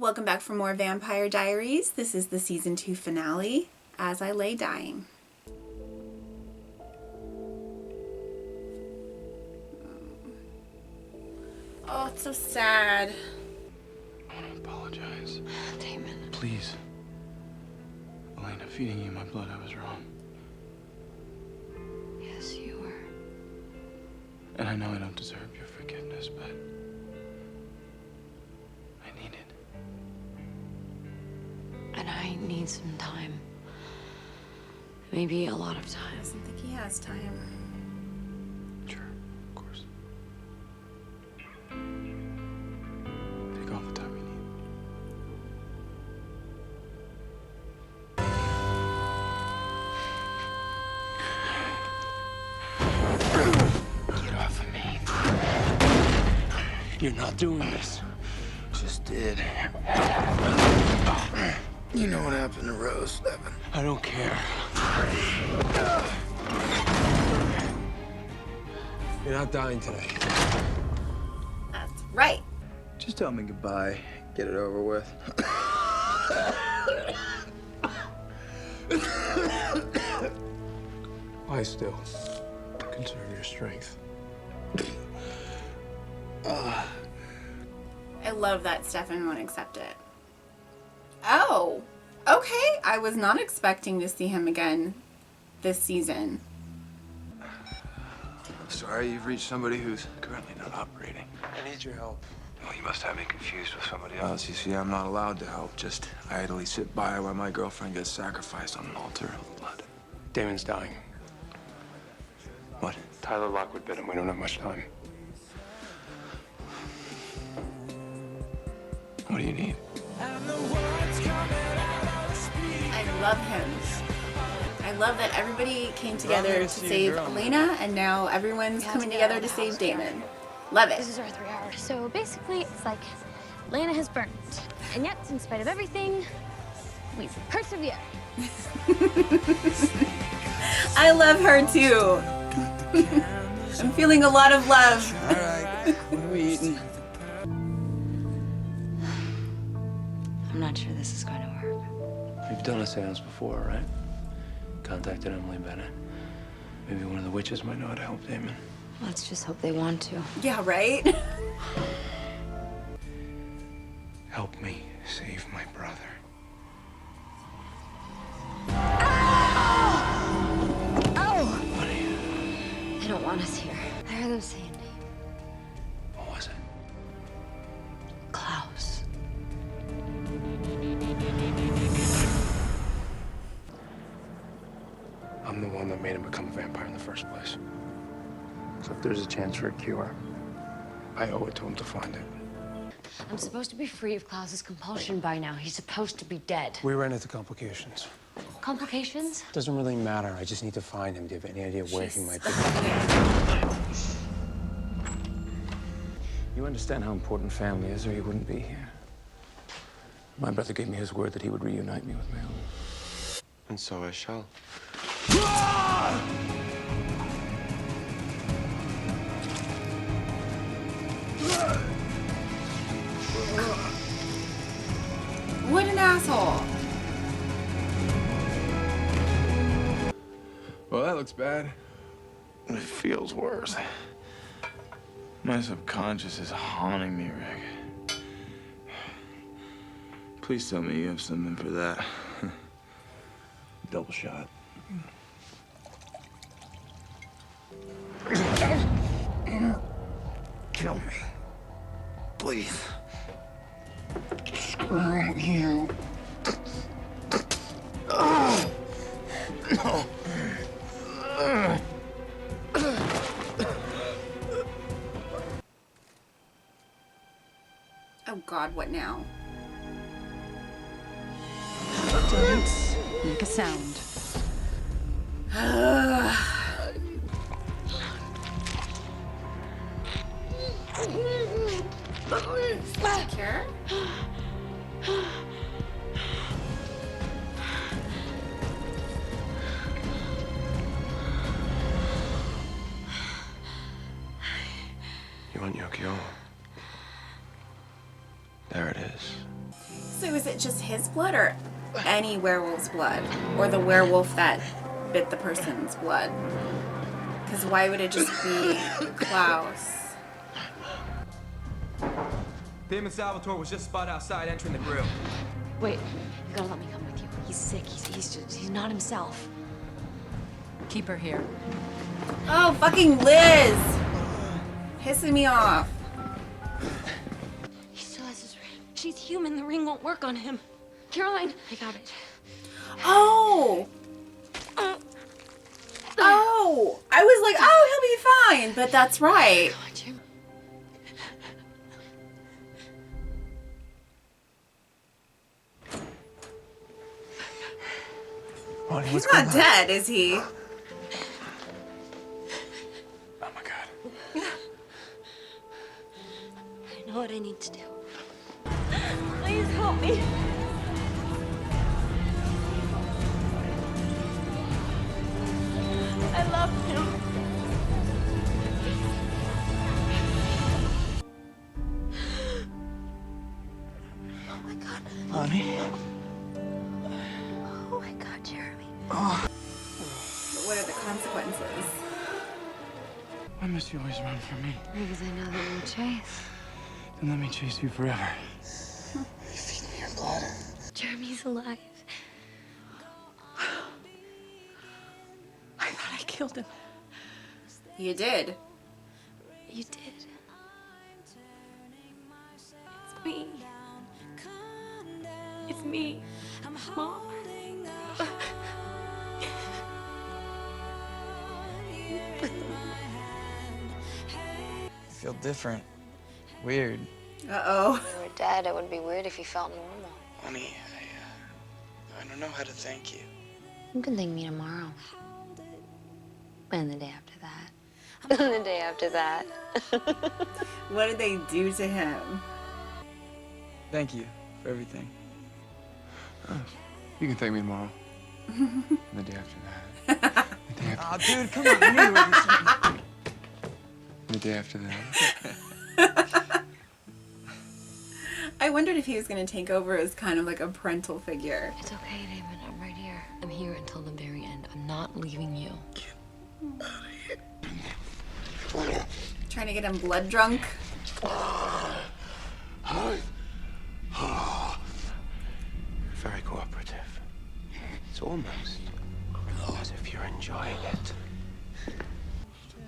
Welcome back for more Vampire Diaries. This is the season 2 finale, As I Lay Dying. Oh, it's so sad. I want to apologize. Damon. Please. Elena, feeding you my blood, I was wrong. Yes, you were. And I know I don't deserve your forgiveness, but I need it. And I need some time. Maybe a lot of time. I doesn't think he has time. Sure, of course. Take all the time you need. Get off of me. You're not doing this. Just did. You know what happened to Rose, Devin? I don't care. You're not dying today. That's right. Just tell me goodbye. Get it over with. Lie still. Conserve your strength. I love that Stefan won't accept it. Oh, okay. I was not expecting to see him again this season. Sorry, you've reached somebody who's currently not operating. I need your help. Well, you must have me confused with somebody else. You see, I'm not allowed to help. Just idly sit by while my girlfriend gets sacrificed on an altar of blood. Damon's dying. What? Tyler Lockwood bit him. We don't have much time. What do you need? I love him. I love that everybody came together to save Elena, and now everyone's coming together to save Damon. Love it. This is our 3 hours. So basically, it's like Lena has burnt. And yet, in spite of everything, we persevere. I love her too. I'm feeling a lot of love. All right. What are we eating? I'm not sure this is going to work. We've done a seance before, right? Contacted Emily Bennett. Maybe one of the witches might know how to help Damon. Let's just hope they want to. Yeah, right? Help me save my brother. Oh! What are you? They don't want us here. I heard them say a name. What was it? Klaus. I'm the one that made him become a vampire in the first place. So if there's a chance for a cure, I owe it to him to find it. I'm supposed to be free of Klaus's compulsion by now. He's supposed to be dead. We ran into complications. Complications? Doesn't really matter. I just need to find him. Do you have any idea where he might be? You understand how important family is, or you wouldn't be here. My brother gave me his word that he would reunite me with my own. And so I shall. What an asshole. Well, that looks bad. It feels worse. My subconscious is haunting me, Rick. Please tell me you have something for that. Double shot. Kill me. Please. Screw you. No. Oh God, what now? Don't make a sound. Secure? You want your cure? There it is. was it just his blood or any werewolf's blood? Or the werewolf that bit the person's blood? Because why would it just be Klaus? Damon Salvatore was just spotted outside entering the grill. Wait, you gotta let me come with you. He's sick. He's not himself. Keep her here. Oh, fucking Liz! Pissing me off. He still has his ring. She's human. The ring won't work on him. Caroline, I got it. Oh! Oh! I was like, oh, he'll be fine. But that's right. Come on, Jim. Bonnie, He's not dead, is he? Oh my God. I know what I need to do. Please help me. I love him. Oh my God. Bonnie. Oh my God, Jeremy. But what are the consequences? Why must you always run from me? Because I know that you would chase. Then let me chase you forever. Feed me your blood. Jeremy's alive. I thought I killed him. You did. You did. It's me. It's me. Mom. I feel different. Weird. Uh-oh. If you were dead, it would be weird if you felt normal. Bonnie, I don't know how to thank you. You can thank me tomorrow. And the day after that. And the day after that. What did they do to him? Thank you for everything. You can thank me tomorrow. And the day after that. The day after, Aw, dude, come on. I knew you were the day after that. I wondered if he was going to take over as kind of like a parental figure. It's okay, Damon. I'm right here. I'm here until the very end. I'm not leaving you. Trying to get him blood drunk. Very cooperative. It's almost as if you're enjoying it.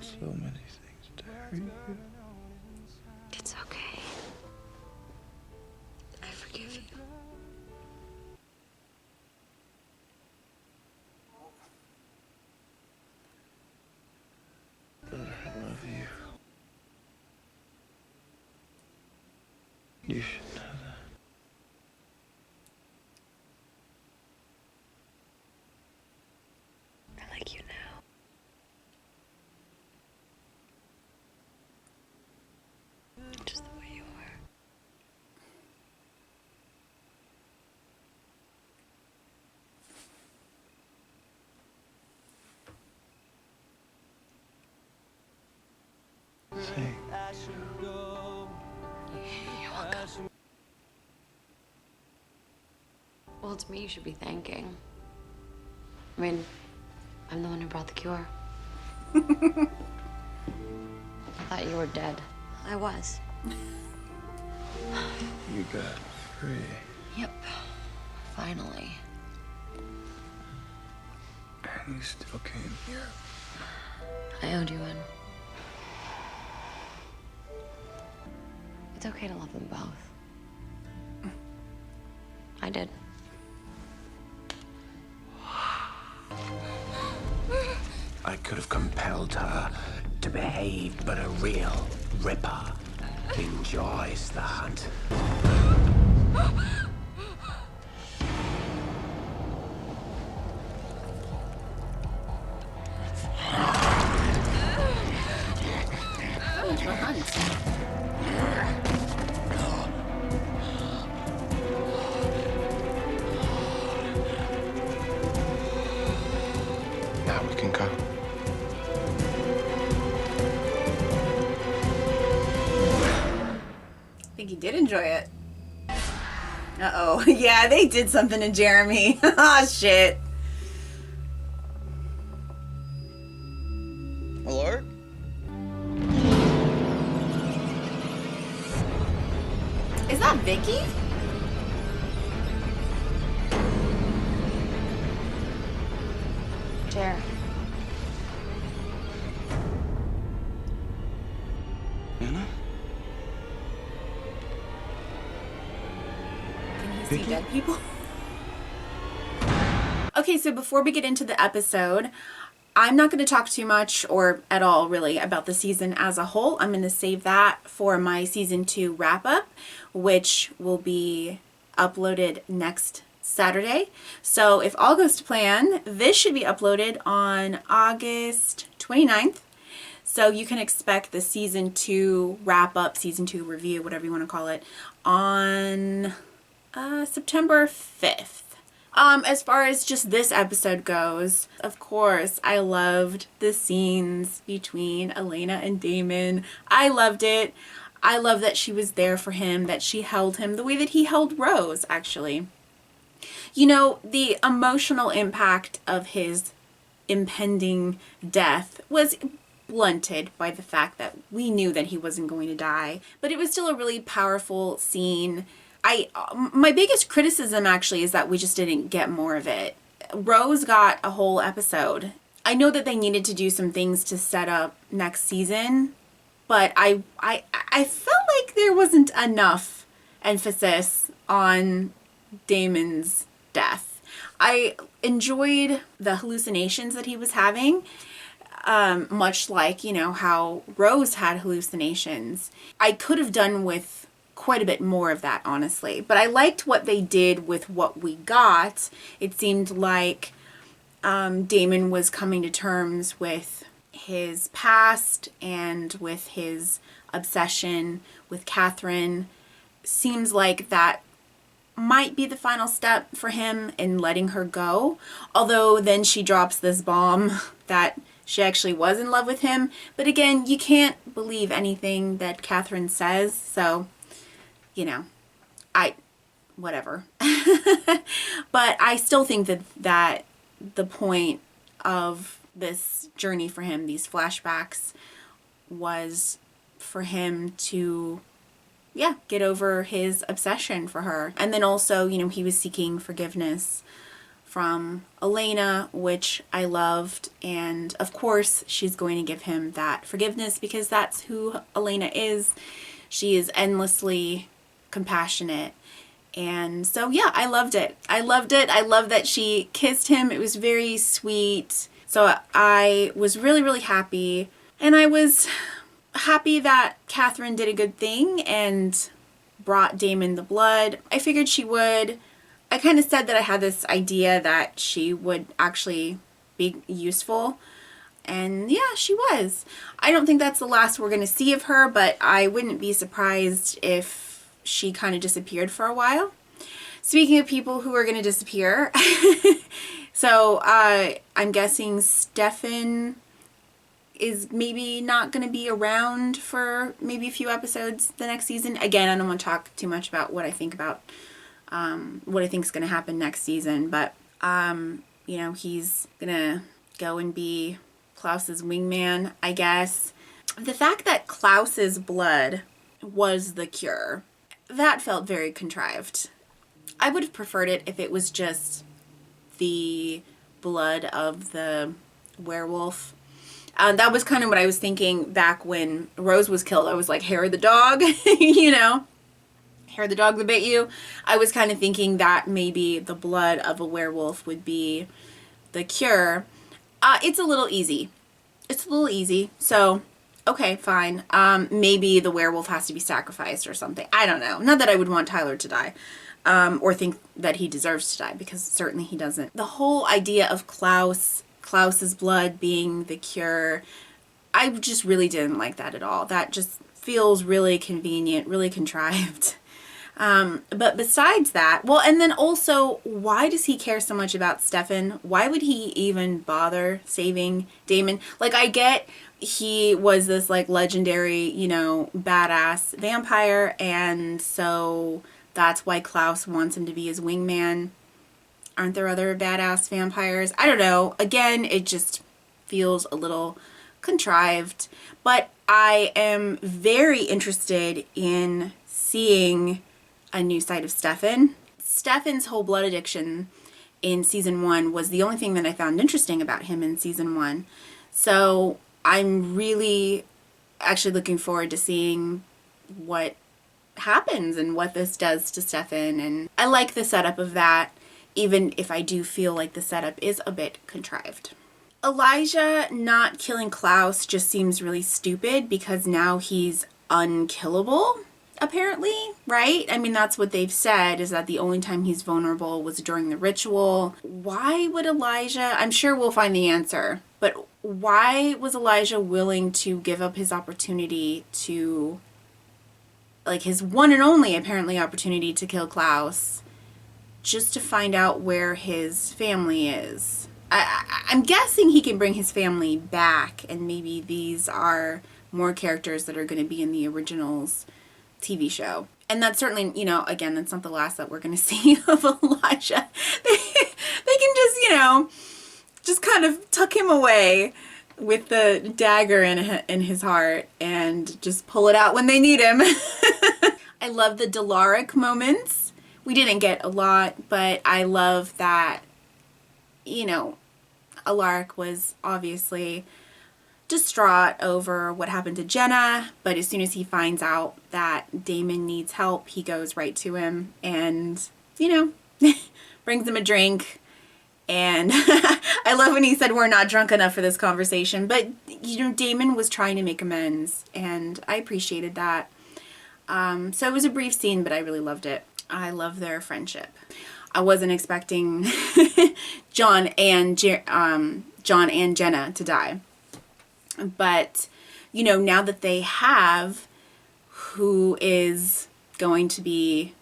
So many things, Terry. It's okay. I forgive you. I love you. You should know that. I like you now. Just the way you are. Say, You're welcome. Well, it's me you should be thanking. I mean, I'm the one who brought the cure. I thought you were dead. I was. you got free. Yep. Finally. And you still came here. I owed you one. It's okay to love them both. I did. I could have compelled her to behave, but a real ripper enjoys that. Now we can go. I think he did enjoy it. Uh-oh. Yeah, they did something to Jeremy. Oh, shit. Alert? Is that Vicky? Jer. Anna? Can you see dead people? Okay, so before we get into the episode, I'm not going to talk too much or at all really about the season as a whole. I'm going to save that for my season 2 wrap up, which will be uploaded next Saturday. So if all goes to plan, this should be uploaded on August 29th. So you can expect the season 2 wrap up, season 2 review, whatever you want to call it, on September 5th. As far as just this episode goes, of course, I loved the scenes between Elena and Damon. I loved it. I love that she was there for him, that she held him the way that he held Rose, actually. You know, the emotional impact of his impending death was blunted by the fact that we knew that he wasn't going to die, but it was still a really powerful scene. My biggest criticism actually is that we just didn't get more of it. Rose got a whole episode. I know that they needed to do some things to set up next season, but I felt like there wasn't enough emphasis on Damon's death. I enjoyed the hallucinations that he was having, much like, you know, how Rose had hallucinations. I could have done with quite a bit more of that, honestly. But I liked what they did with what we got. It seemed like Damon was coming to terms with his past and with his obsession with Catherine. Seems like that might be the final step for him in letting her go. Although then she drops this bomb that she actually was in love with him. But again, you can't believe anything that Catherine says, so you know, whatever. But I still think that the point of this journey for him, these flashbacks, was for him to, yeah, get over his obsession for her. And then also, you know, he was seeking forgiveness from Elena, which I loved. And of course, she's going to give him that forgiveness because that's who Elena is. She is endlessly compassionate. And so yeah, I loved it. I loved that she kissed him. It was very sweet. So I was really, really happy. And I was happy that Catherine did a good thing and brought Damon the blood. I figured she would. I kind of said that I had this idea that she would actually be useful. And yeah, she was. I don't think that's the last we're going to see of her, but I wouldn't be surprised if she kind of disappeared for a while. Speaking of people who are going to disappear, so I'm guessing Stefan is maybe not going to be around for maybe a few episodes the next season. Again, I don't want to talk too much about what I think about what I think is going to happen next season, but you know, he's going to go and be Klaus's wingman, I guess. The fact that Klaus's blood was the cure, that felt very contrived. I would have preferred it if it was just the blood of the werewolf. That was kind of what I was thinking back when Rose was killed. I was like, hair of the dog, you know, hair of the dog that bit you. I was kind of thinking that maybe the blood of a werewolf would be the cure. It's a little easy. It's a little easy. So okay, fine. Maybe the werewolf has to be sacrificed or something. I don't know. Not that I would want Tyler to die, or think that he deserves to die, because certainly he doesn't. The whole idea of Klaus's blood being the cure, I just really didn't like that at all. That just feels really convenient, really contrived. But besides that, well, and then also, why does he care so much about Stefan? Why would he even bother saving Damon? Like, I get he was this like legendary, you know, badass vampire, and so That's why Klaus wants him to be his wingman. Aren't there other badass vampires? I don't know. Again, it just feels a little contrived. But I am very interested in seeing a new side of Stefan. Stefan's whole blood addiction in season 1 was the only thing that I found interesting about him in season 1. So I'm really actually looking forward to seeing what happens and what this does to Stefan. And I like the setup of that, even if I do feel like the setup is a bit contrived. Elijah not killing Klaus just seems really stupid because now he's unkillable, apparently, right? I mean, that's what they've said, is that the only time he's vulnerable was during the ritual. Why would Elijah, I'm sure we'll find the answer, but why was Elijah willing to give up his opportunity to, like his one and only apparently opportunity to kill Klaus, just to find out where his family is? I'm guessing he can bring his family back, and maybe these are more characters that are going to be in the originals TV show. And that's certainly, you know, again, that's not the last that we're going to see of Elijah. They can just, you know, just kind of tuck him away with the dagger in his heart and just pull it out when they need him. I love the Delaric moments. We didn't get a lot, but I love that, you know, Alaric was obviously distraught over what happened to Jenna, but as soon as he finds out that Damon needs help, he goes right to him and, you know, brings him a drink. And I love when he said, we're not drunk enough for this conversation, but, you know, Damon was trying to make amends, and I appreciated that. So it was a brief scene, but I really loved it. I love their friendship. I wasn't expecting John and Jenna to die. But, you know, now that they have who is going to be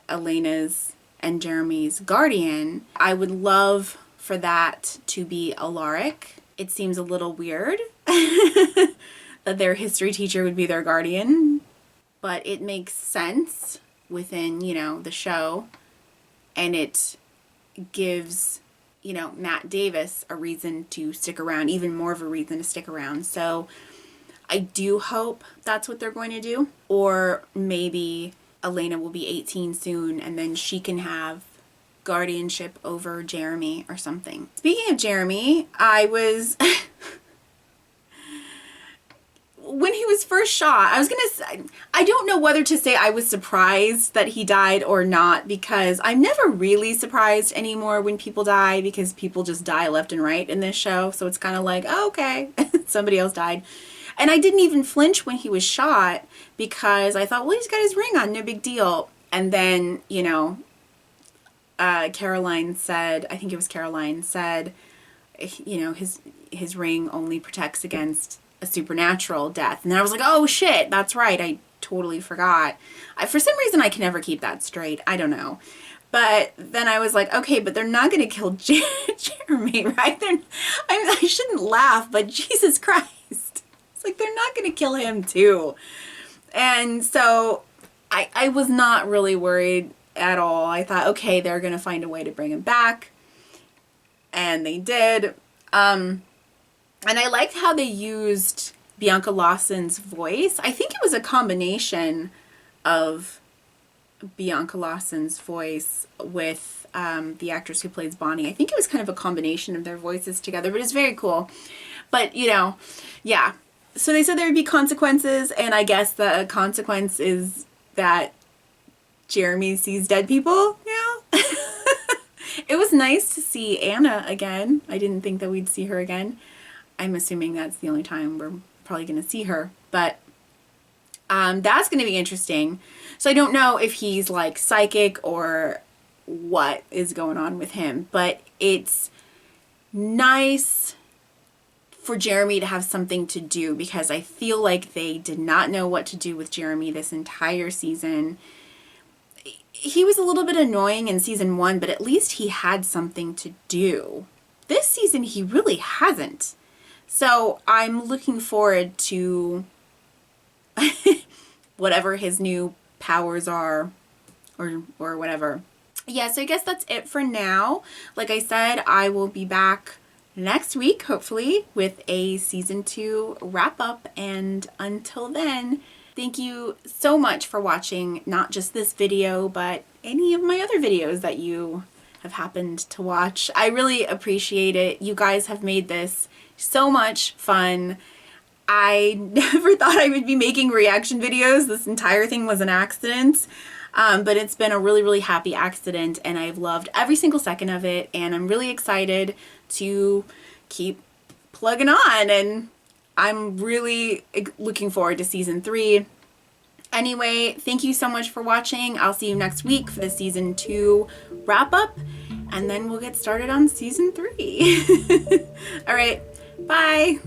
Elena's and Jeremy's guardian, I would love for that to be Alaric. It seems a little weird that their history teacher would be their guardian, but it makes sense within, you know, the show. And it gives, you know, Matt Davis a reason to stick around, even more of a reason to stick around. So I do hope that's what they're going to do. Or maybe Elena will be 18 soon and then she can have guardianship over Jeremy or something. Speaking of Jeremy, I was... when he was first shot, I was going to say, I don't know whether to say I was surprised that he died or not, because I'm never really surprised anymore when people die, because people just die left and right in this show. So it's kind of like, oh, okay, somebody else died. And I didn't even flinch when he was shot, because I thought, well, he's got his ring on, no big deal. And then, you know, Caroline said, I think it was Caroline said, you know, his ring only protects against a supernatural death. And then I was like, oh shit, that's right, I totally forgot. For some reason I can never keep that straight. I don't know. But then I was like, okay, but they're not going to kill Jeremy, right? I shouldn't laugh, but Jesus Christ. It's like they're not going to kill him too. And so I was not really worried at all. I thought, okay, they're going to find a way to bring him back. And they did. And I liked how they used Bianca Lawson's voice. I think it was a combination of Bianca Lawson's voice with the actress who plays Bonnie. I think it was kind of a combination of their voices together, but it's very cool. But, you know, yeah. So they said there would be consequences, and I guess the consequence is that Jeremy sees dead people, you know? It was nice to see Anna again. I didn't think that we'd see her again. I'm assuming that's the only time we're probably going to see her. But that's going to be interesting. So I don't know if he's like psychic or what is going on with him. But it's nice for Jeremy to have something to do, because I feel like they did not know what to do with Jeremy this entire season. He was a little bit annoying in season 1, but at least he had something to do. This season, he really hasn't. So I'm looking forward to whatever his new powers are or whatever. Yeah, so I guess that's it for now. Like I said, I will be back next week, hopefully, with a season 2 wrap up. And until then, thank you so much for watching not just this video, but any of my other videos that you have happened to watch. I really appreciate it. You guys have made this so much fun. I never thought I would be making reaction videos. This entire thing was an accident. But it's been a really, really happy accident, and I've loved every single second of it, and I'm really excited to keep plugging on, and I'm really looking forward to season 3. Anyway, thank you so much for watching. I'll see you next week for the season 2 wrap up, and then we'll get started on season 3. All right, bye.